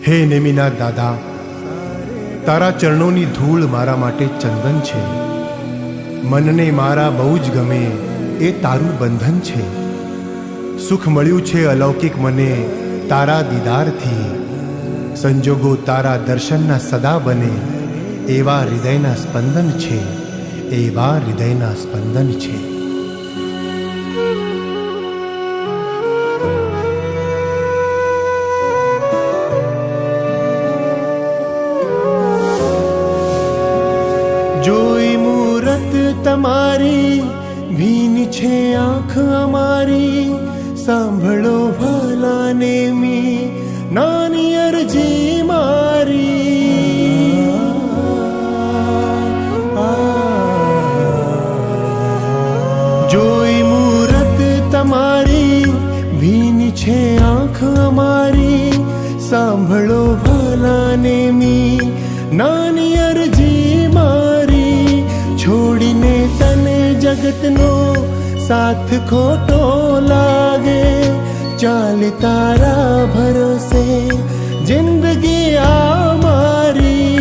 હે નેમિના દાદા, તારા ચરણોની ધૂળ મારા માટે ચંદન છે. મનને મારા બહુ જ ગમે એ તારું બંધન છે. સુખ મળ્યું છે અલૌકિક મને તારા દીદારથી. સંજોગો તારા દર્શનના સદા બને એવા હૃદયના સ્પંદન છે, એવા હૃદયના સ્પંદન છે. જોઈ મૂરત તમારી ભીન છે આંખ અમારી. સાંભળો ભલા નેમી નાની અરજી મારી. જોઈ મૂરત તમારી ભીન છે આંખ અમારી. સાંભળો ભલા નેમી નાની અરજી મારી. છોડીને તને જગતનો સાથ ખોટો લાગે. ચાલ તારા ભરોસે જિંદગી આ મારી.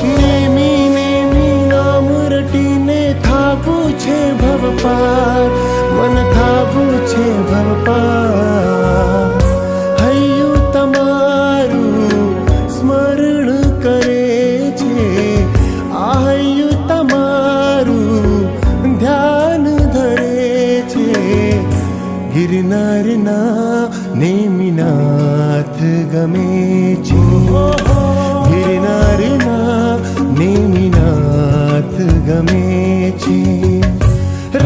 નેમી નેમી નામ રટીને થાપું છે ભવપાર. મન થાપું છે ભવપાર. હૈયું તમારું સ્મરણ કરે છે. આ હૈયું તમારું ધ્યાન ધરે છે. ગિરનારના નેમિનાથ ગમે છે. ગિરનારના નેમિનાથ ગમે છે.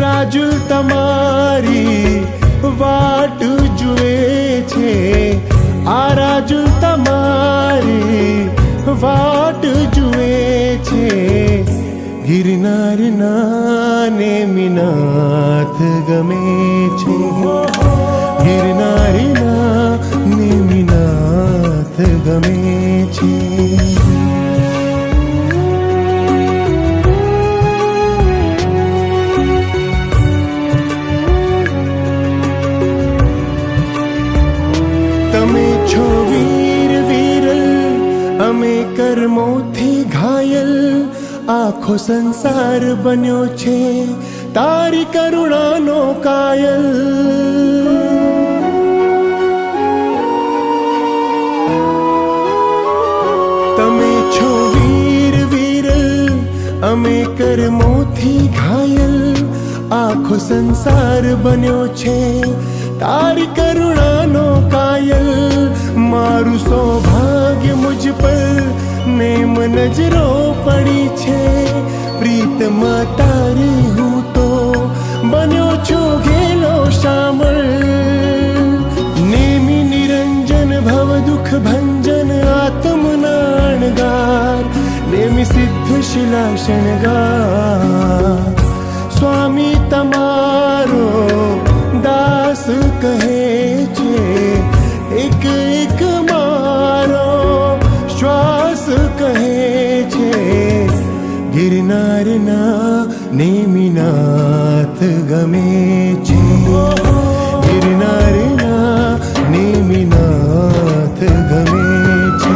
રાજુ તમારી વાટ જુએ છે. આ રાજુ તમારી વાટ જુએ છે. ગિરનારના નેમિનાથ ગમે છે. ગિરનારના નેમિનાથ ગમે છે. તમે છો વીર વિરલ, અમે કર્મોથી ઘાયલ. આખો સંસાર બન્યો છે તારી કરુણાનો કાયલ. તમે છો વીર વિરલ, અમે કર્મોથી ઘાયલ. આખો સંસાર બન્યો છે તારી કરુણાનો કાયલ. મારું સૌભાગ્ય મુજ પર નેમ નજરો પડી છે. પ્રીતમાં તારી હું તો બન્યો છું ઘેલો શામળ. નેમી નિરંજન ભવ દુઃખ ભંજન આત્મનાણગાર. નેમી સિદ્ધ શિલા શણગાર. સ્વામી તમારો દાસ કહે છે એક એક મારો શ્વાસ કહે છે. ગિરનારના નેમિનાથ ગમે છે. ગિરનારના નેમિનાથ ગમે છે.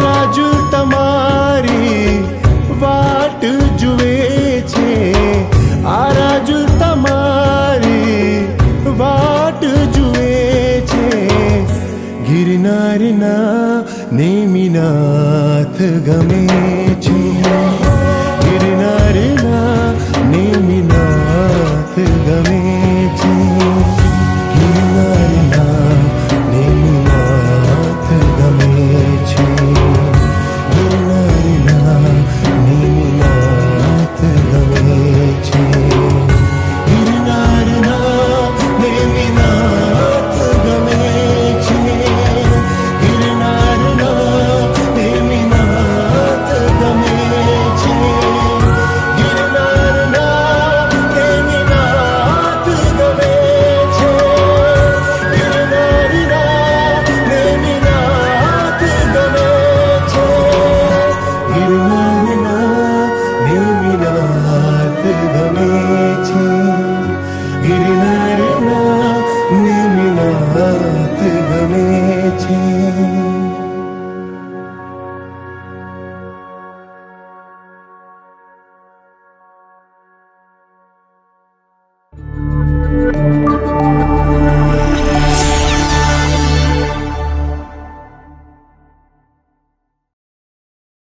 રાજુ તમારી વાટ જુએ છે. આ રાજુ તમારી વાટ જુએ છે. ગિરનારના નેમિનાથ ગમે